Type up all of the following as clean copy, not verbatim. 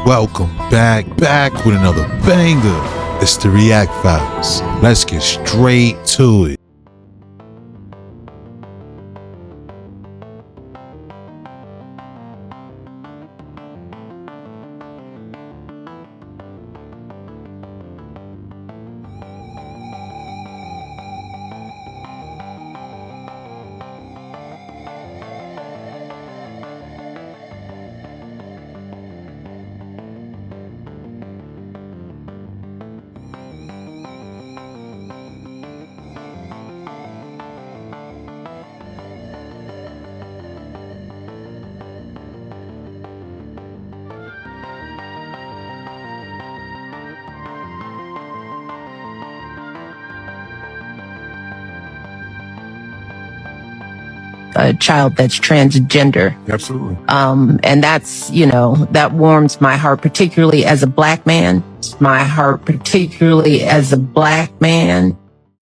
Welcome back with another banger. It's the React Files. Let's get straight to it. A child that's transgender. Absolutely. And that's, that warms my heart, particularly as a black man.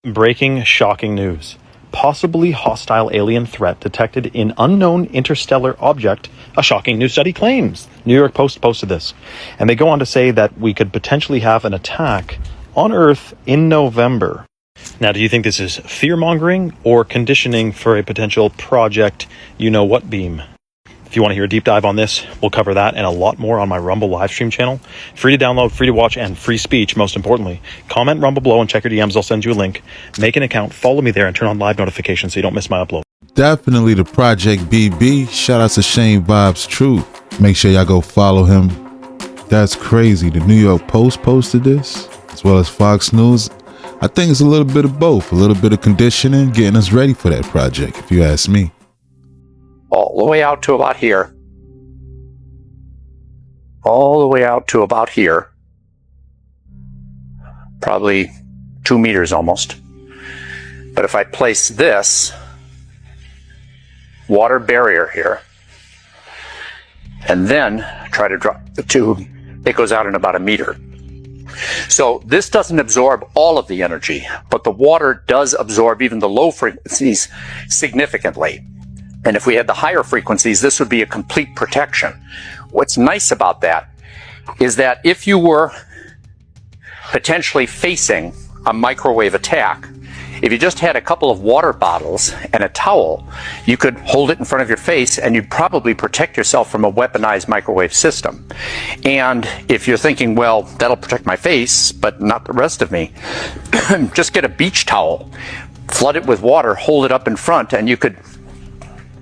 Breaking shocking news. Possibly hostile alien threat detected in unknown interstellar object, a shocking new study claims. New York Post posted this. And they go on to say that we could potentially have an attack on Earth in November. Now, do you think this is fear-mongering or conditioning for a potential project you-know-what beam? If you want to hear a deep dive on this, we'll cover that and a lot more on my Rumble livestream channel. Free to download, free to watch, and free speech, most importantly. Comment Rumble below and check your DMs. I'll send you a link. Make an account, follow me there, and turn on live notifications so you don't miss my upload. Definitely the Project BB. Shout out to Shane Vibes Truth. Make sure y'all go follow him. That's crazy. The New York Post posted this, as well as Fox News. I think it's a little bit of both, a little bit of conditioning, getting us ready for that project, if you ask me. All the way out to about here. All the way out to about here. Probably 2 meters almost. But if I place this water barrier here, and then try to drop the tube, it goes out in about 1 meter. So this doesn't absorb all of the energy, but the water does absorb even the low frequencies significantly. And if we had the higher frequencies, this would be a complete protection. What's nice about that is that if you were potentially facing a microwave attack, if you just had a couple of water bottles and a towel, you could hold it in front of your face and you'd probably protect yourself from a weaponized microwave system. And if you're thinking, well, that'll protect my face, but not the rest of me, just get a beach towel, flood it with water, hold it up in front, and you could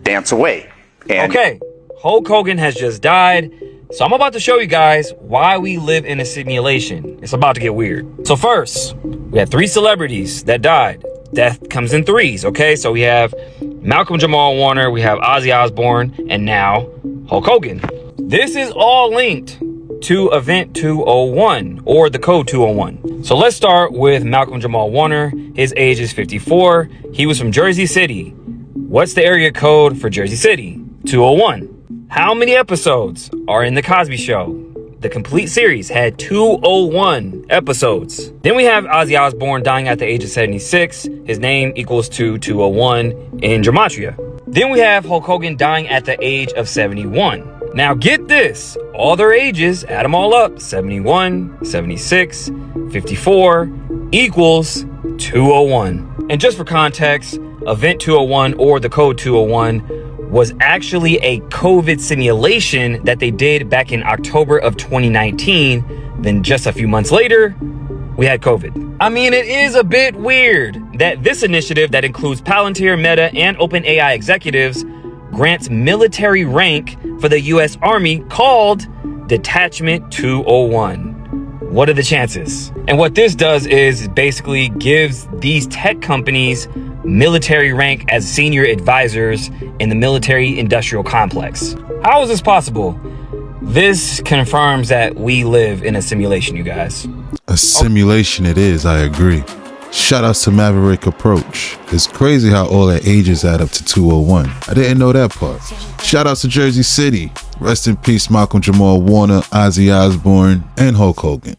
dance away. And okay, Hulk Hogan has just died. So I'm about to show you guys why we live in a simulation. It's about to get weird. So first, we had 3 celebrities that died. Death comes in 3s, okay? So we have Malcolm Jamal Warner, we have Ozzy Osbourne, and now Hulk Hogan. This is all linked to Event 201, or the code 201. So let's start with Malcolm Jamal Warner. His age is 54. He was from Jersey City. What's the area code for Jersey City? 201. How many episodes are in The Cosby Show? The complete series had 201 episodes. Then we have Ozzy Osbourne dying at the age of 76. His name equals to 201 in Gematria. Then we have Hulk Hogan dying at the age of 71. Now get this, all their ages, add them all up, 71, 76, 54 equals 201. And just for context, Event 201 or the code 201 was actually a COVID simulation that they did back in October of 2019. Then just a few months later, we had COVID. I mean, it is a bit weird that this initiative that includes Palantir, Meta, and OpenAI executives grants military rank for the US Army called Detachment 201. What are the chances? And what this does is basically gives these tech companies military rank as senior advisors in the military industrial complex. How is this possible? This confirms that we live in a simulation, you guys. A simulation it is, I agree. Shout outs to Maverick Approach. It's crazy how all that ages add up to 201. I didn't know that part. Shout outs to Jersey City. Rest in peace, Malcolm Jamal Warner, Ozzy Osbourne, and Hulk Hogan.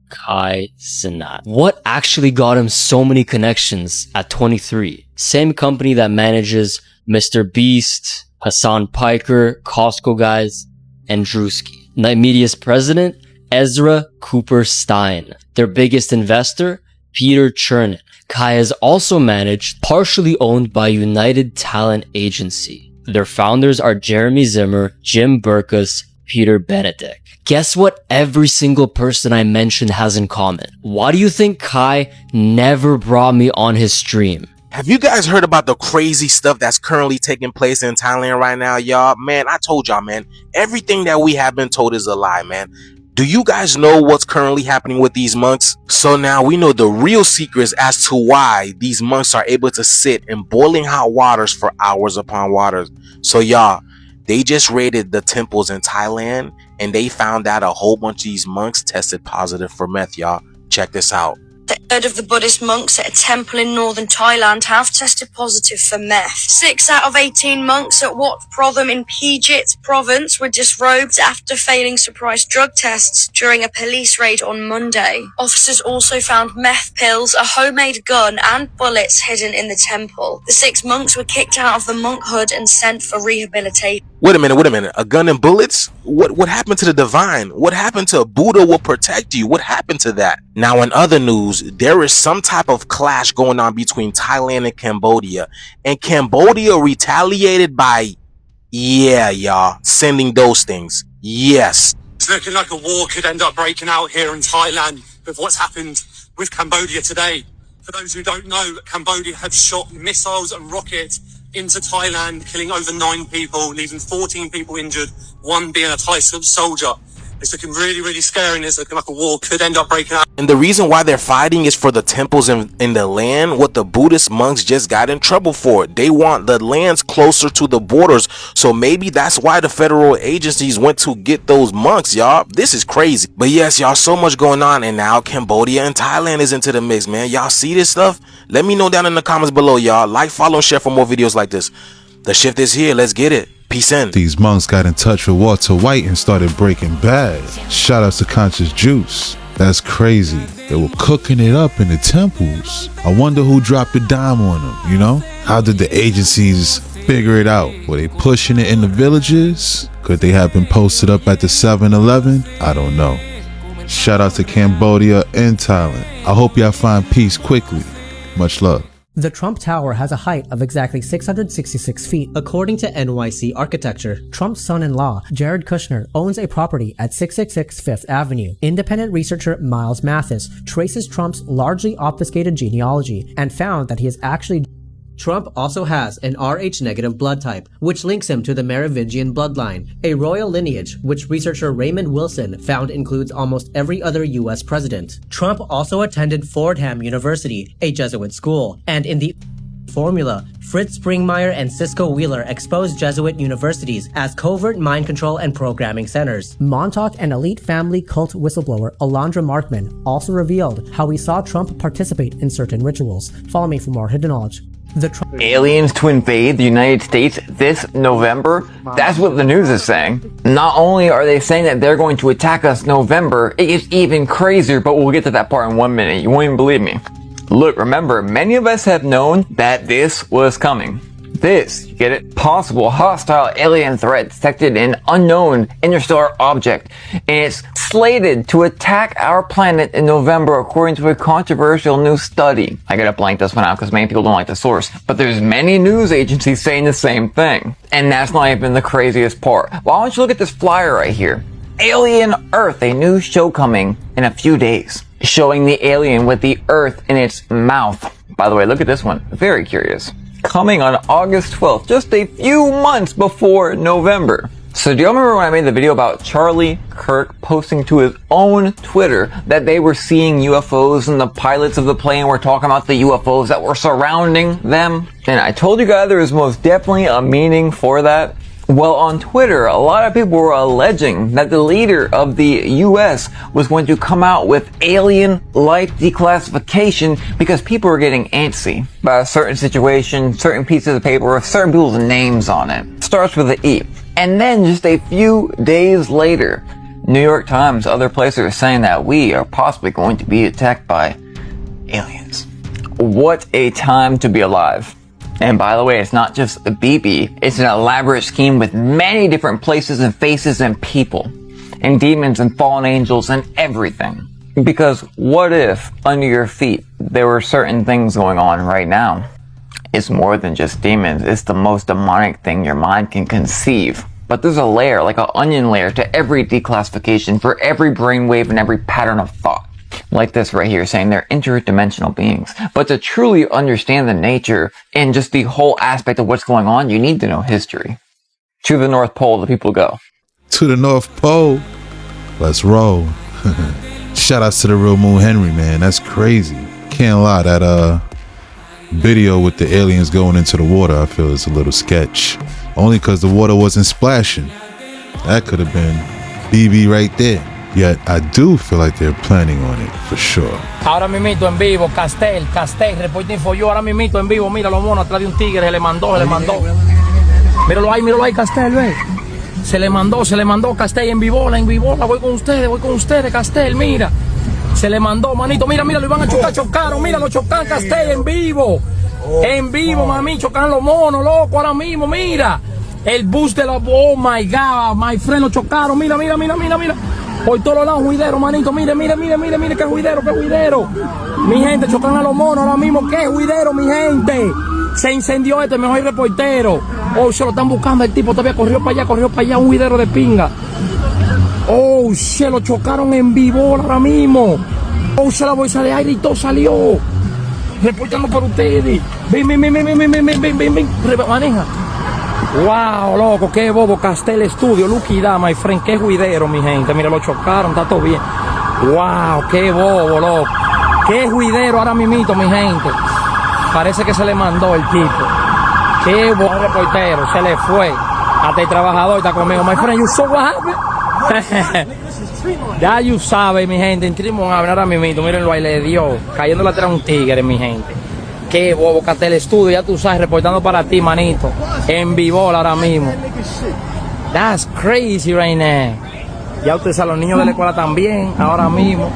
Kai Cenat. What actually got him so many connections at 23? Same company that manages Mr. Beast, Hassan Piker, Costco Guys, and Drewski. Night Media's president, Ezra Cooper Stein. Their biggest investor, Peter Chernin. Kai is also managed, partially owned by United Talent Agency. Their founders are Jeremy Zimmer, Jim Burkus, Peter Benedict. Guess what every single person I mentioned has in common? Why do you think Kai never brought me on his stream? Have you guys heard about the crazy stuff that's currently taking place in Thailand right now, y'all? Man, I told y'all, man, everything that we have been told is a lie, man. Do you guys know what's currently happening with these monks? So now we know the real secrets as to why these monks are able to sit in boiling hot waters for hours upon waters. So y'all, they just raided the temples in Thailand and they found out a whole bunch of these monks tested positive for meth, y'all. Check this out. A third of the Buddhist monks at a temple in northern Thailand have tested positive for meth. 6 out of 18 monks at Wat Protham in Pijit province were disrobed after failing surprise drug tests during a police raid on Monday. Officers also found meth pills, a homemade gun, and bullets hidden in the temple. The 6 monks were kicked out of the monkhood and sent for rehabilitation. Wait a minute. A gun and bullets? What happened to the divine? What happened to Buddha will protect you? What happened to that? Now, in other news, there is some type of clash going on between Thailand and Cambodia. And Cambodia retaliated by, yeah, y'all, sending those things. Yes. It's looking like a war could end up breaking out here in Thailand with what's happened with Cambodia today. For those who don't know, Cambodia have shot missiles and rockets into Thailand, killing over 9 people, leaving 14 people injured, 1 being a Thai soldier. It's looking really, really scary, and it's looking like a war could end up breaking out. And the reason why they're fighting is for the temples in the land, what the Buddhist monks just got in trouble for. They want the lands closer to the borders. So maybe that's why the federal agencies went to get those monks, y'all. This is crazy. But yes, y'all, so much going on. And now Cambodia and Thailand is into the mix, man. Y'all see this stuff? Let me know down in the comments below, y'all. Like, follow, and share for more videos like this. The shift is here. Let's get it. Peace in. These monks got in touch with Walter White and started breaking bad. Shout outs to Conscious Juice. That's crazy. They were cooking it up in the temples. I wonder who dropped the dime on them, you know? How did the agencies figure it out? Were they pushing it in the villages? Could they have been posted up at the 7-Eleven? I don't know. Shout out to Cambodia and Thailand. I hope y'all find peace quickly. Much love. The Trump Tower has a height of exactly 666 feet. According to NYC Architecture, Trump's son-in-law, Jared Kushner, owns a property at 666 Fifth Avenue. Independent researcher Miles Mathis traces Trump's largely obfuscated genealogy and found that he is actually... Trump also has an Rh-negative blood type, which links him to the Merovingian bloodline, a royal lineage which researcher Raymond Wilson found includes almost every other U.S. president. Trump also attended Fordham University, a Jesuit school, and in the formula, Fritz Springmeier and Cisco Wheeler exposed Jesuit universities as covert mind control and programming centers. Montauk and elite family cult whistleblower Alondra Markman also revealed how he saw Trump participate in certain rituals. Follow me for more hidden knowledge. Aliens to invade the United States this November? That's what the news is saying. Not only are they saying that they're going to attack us November, it is even crazier, but we'll get to that part in 1 minute. You won't even believe me. Look, remember, many of us have known that this was coming. This, you get it? Possible hostile alien threat detected in unknown interstellar object. And it's slated to attack our planet in November according to a controversial new study. I gotta blank this one out because many people don't like the source. But there's many news agencies saying the same thing. And that's not even the craziest part. Why don't you look at this flyer right here? Alien Earth, a new show coming in a few days. Showing the alien with the Earth in its mouth. By the way, look at this one. Very curious. Coming on August 12th, just a few months before November. So do you remember when I made the video about Charlie Kirk posting to his own Twitter that they were seeing UFOs and the pilots of the plane were talking about the UFOs that were surrounding them? And I told you guys there was most definitely a meaning for that. Well, on Twitter, a lot of people were alleging that the leader of the US was going to come out with alien life declassification because people were getting antsy about a certain situation, certain pieces of paper, with certain people's names on it. Starts with an E. And then just a few days later, New York Times, other places are saying that we are possibly going to be attacked by aliens. What a time to be alive. And by the way, it's not just a BB, it's an elaborate scheme with many different places and faces and people, and demons and fallen angels and everything. Because what if under your feet there were certain things going on right now? It's more than just demons, it's the most demonic thing your mind can conceive. But there's a layer, like an onion layer, to every declassification for every brainwave and every pattern of thought. Like this right here, saying they're interdimensional beings. But to truly understand the nature and just the whole aspect of what's going on, you need to know history. To the North Pole, the people go. To the North Pole. Let's roll. Shout outs to the real Moon Henry, man. That's crazy. Can't lie, that video with the aliens going into the water, I feel is a little sketch. Only because the water wasn't splashing. That could have been BB right there. Yet I do feel like they're planning on it, for sure. Ahora mismito en vivo, Castel, reporting for you, ahora mismito en vivo, mira los monos atrás de un tigre, se le mandó. Míralo ahí, Castel, ve. Se le mandó, Castel en vivola, voy con ustedes, Castel, mira. Se le mandó, manito, mira, lo iban a chocar, chocaron, mira, lo chocan, Castel, en vivo. En vivo, mami, chocan los monos, loco, ahora mismo, mira. El bus de los, oh my God, my friend, lo chocaron, mira. Por todos lados, juidero, manito, mire, qué juidero. Mi gente, chocan a los monos ahora mismo, qué juidero, mi gente. Se incendió este, mejor reportero. Oh, se lo están buscando, el tipo todavía corrió para allá, un juidero de pinga. Oh, se lo chocaron en vivo ahora mismo. Oh, se la bolsa de aire y todo salió. Reportando por ustedes. Ven, maneja. Wow, loco, qué bobo, Castel Studio, Lucky Da, my friend, qué juidero, mi gente, mira, lo chocaron, está todo bien. Wow, qué bobo, loco, qué juidero ahora mismito, mi gente. Parece que se le mandó el tipo. Qué bobo reportero, se le fue. Hasta el trabajador está conmigo, my friend, you saw what happened? Ya you sabe, mi gente, entremos a hablar ahora mismito, mírenlo ahí, le dio, cayéndole atrás un tigre, mi gente. Qué bobo, Castel Studio, ya tú sabes, reportando para ti, manito. En vivo ahora mismo. That's crazy right now. Ya usted sabe, los niños de la escuela también, ahora mismo.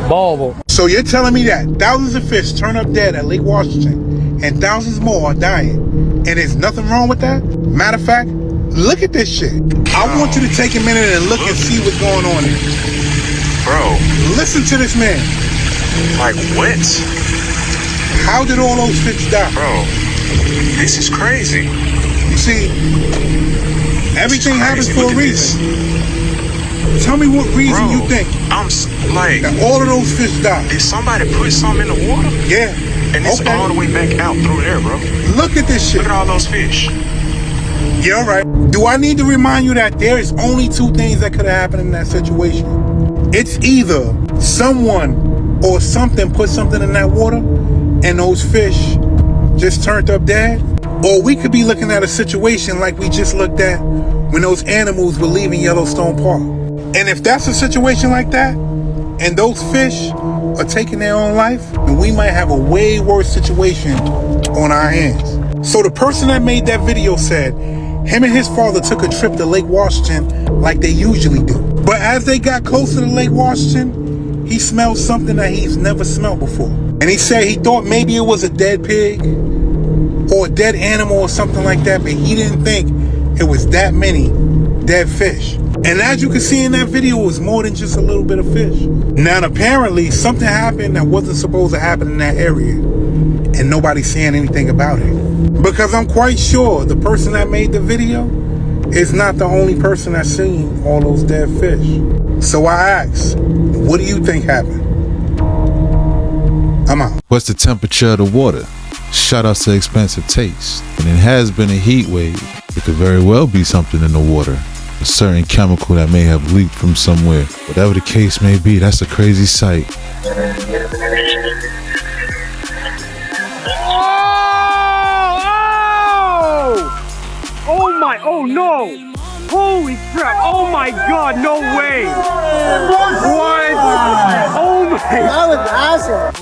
Bobo. So you're telling me that thousands of fish turn up dead at Lake Washington and thousands more are dying, and there's nothing wrong with that? Matter of fact, look at this shit. I want you to take a minute and look and see what's going on here. Bro. Listen to this man. Like what? How did all those fish die? Bro, this is crazy. You see, everything happens for a reason. Tell me what reason you think. I'm like that all of those fish died. Did somebody put something in the water? Yeah. And it's all the way back out through there, bro. Look at this shit. Look at all those fish. Yeah, right. Do I need to remind you that there is only two things that could have happened in that situation? It's either someone or something put something in that water and those fish just turned up dead, or we could be looking at a situation like we just looked at when those animals were leaving Yellowstone Park. And if that's a situation like that, and those fish are taking their own life, then we might have a way worse situation on our hands. So the person that made that video said him and his father took a trip to Lake Washington like they usually do. But as they got closer to Lake Washington, he smelled something that he's never smelled before. And he said he thought maybe it was a dead pig or a dead animal or something like that, but he didn't think it was that many dead fish. And as you can see in that video, it was more than just a little bit of fish. Now, apparently, something happened that wasn't supposed to happen in that area, and nobody's saying anything about it. Because I'm quite sure the person that made the video is not the only person that's seen all those dead fish. So I asked, what do you think happened? I'm out. What's the temperature of the water? Shout out to Expensive Taste. And it has been a heat wave. It could very well be something in the water. A certain chemical that may have leaked from somewhere. Whatever the case may be, that's a crazy sight. Oh Oh no! Holy crap! Oh my god, no way! What? Oh my! That was awesome!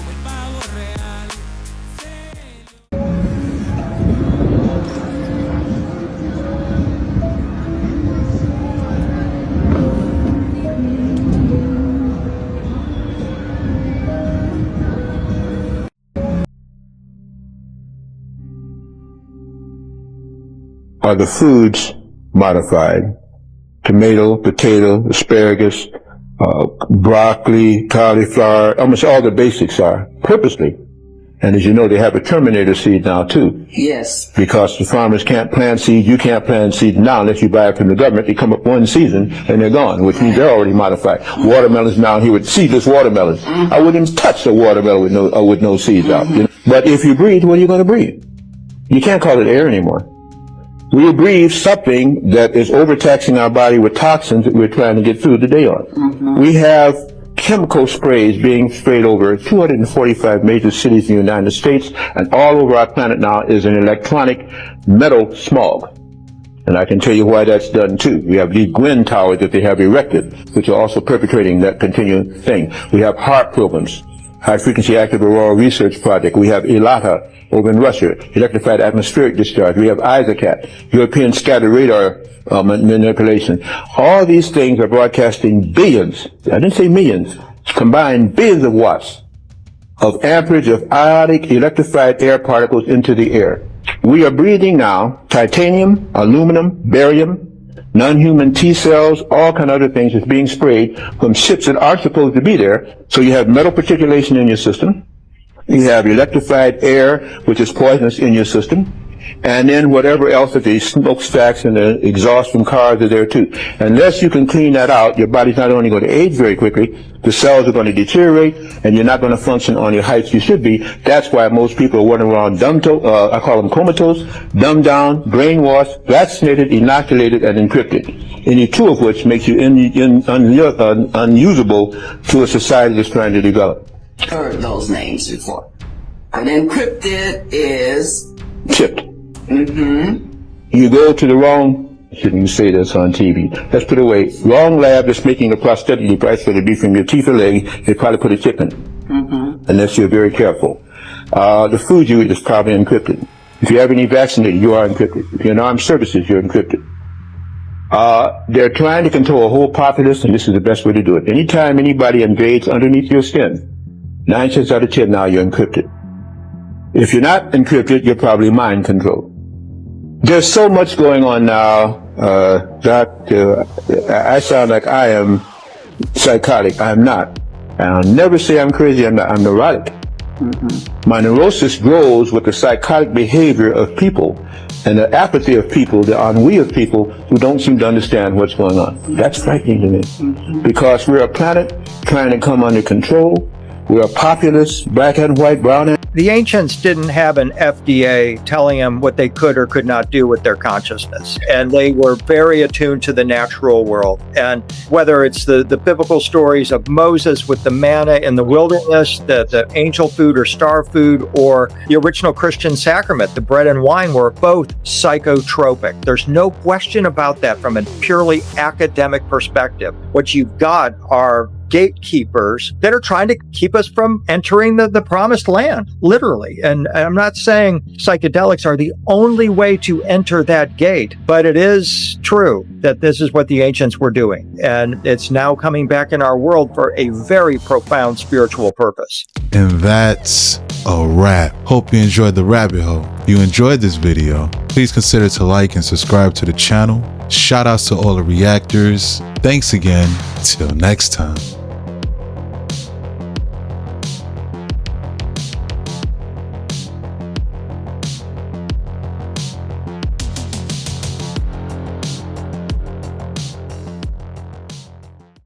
Are the foods modified? Tomato, potato, asparagus, broccoli, cauliflower, almost all the basics are, purposely. And as you know, they have a terminator seed now too. Yes. Because the farmers can't plant seed, you can't plant seed now unless you buy it from the government. They come up one season and they're gone, which means they're already modified. Watermelons now here with seedless watermelons. I wouldn't even touch a watermelon with no seeds out. You know? But if you breathe, what are you going to breathe? You can't call it air anymore. We breathe something that is overtaxing our body with toxins that we're trying to get through the day on. We have chemical sprays being sprayed over 245 major cities in the United States, and all over our planet now is an electronic metal smog. And I can tell you why that's done too. We have these Gwen towers that they have erected, which are also perpetrating that continuing thing. We have HAARP programs, High Frequency Active Aurora Research Project. We have ELATA over in Russia, electrified atmospheric discharge. We have ISACAT, European scatter radar manipulation. All these things are broadcasting billions, I didn't say millions, combined billions of watts of amperage of ionic electrified air particles into the air. We are breathing now titanium, aluminum, barium, non-human T cells, all kind of other things is being sprayed from ships that aren't supposed to be there. So you have metal particulation in your system. You have electrified air, which is poisonous in your system. And then whatever else that the smokestacks and the exhaust from cars are there too. Unless you can clean that out, your body's not only going to age very quickly, the cells are going to deteriorate, and you're not going to function on your heights you should be. That's why most people are running around I call them comatose, dumbed down, brainwashed, vaccinated, inoculated, and encrypted. Any two of which makes you unusable to a society that's trying to develop. Heard those names before. But encrypted is chipped. You go to the wrong, shouldn't say this on TV, let's put it away, wrong lab that's making a prosthetic device that would be from your teeth or leg, they probably put a chip in, unless you're very careful. The food you eat is probably encrypted. If you have any vaccinated, you are encrypted. If you're in armed services, you're encrypted. They're trying to control a whole populace, and this is the best way to do it. Anytime anybody invades underneath your skin, 9 times out of 10 now you're encrypted. If you're not encrypted, you're probably mind controlled. There's so much going on now, Doc. I sound like I am psychotic. I'm not. And I'll never say I'm crazy. I'm not. I'm neurotic. My neurosis grows with the psychotic behavior of people and the apathy of people, the ennui of people who don't seem to understand what's going on. That's frightening to me. Because we're a planet trying to come under control. We're a populace, black and white, brown and... The ancients didn't have an FDA telling them what they could or could not do with their consciousness. And they were very attuned to the natural world. And whether it's the biblical stories of Moses with the manna in the wilderness, the angel food or star food, or the original Christian sacrament, the bread and wine, were both psychotropic. There's no question about that from a purely academic perspective. What you've got are gatekeepers that are trying to keep us from entering the promised land, literally. And I'm not saying psychedelics are the only way to enter that gate, but it is true that this is what the ancients were doing. And it's now coming back in our world for a very profound spiritual purpose. And that's a wrap. Hope you enjoyed the rabbit hole. If you enjoyed this video, please consider to like and subscribe to the channel. Shout outs to all the reactors. Thanks again. Till next time.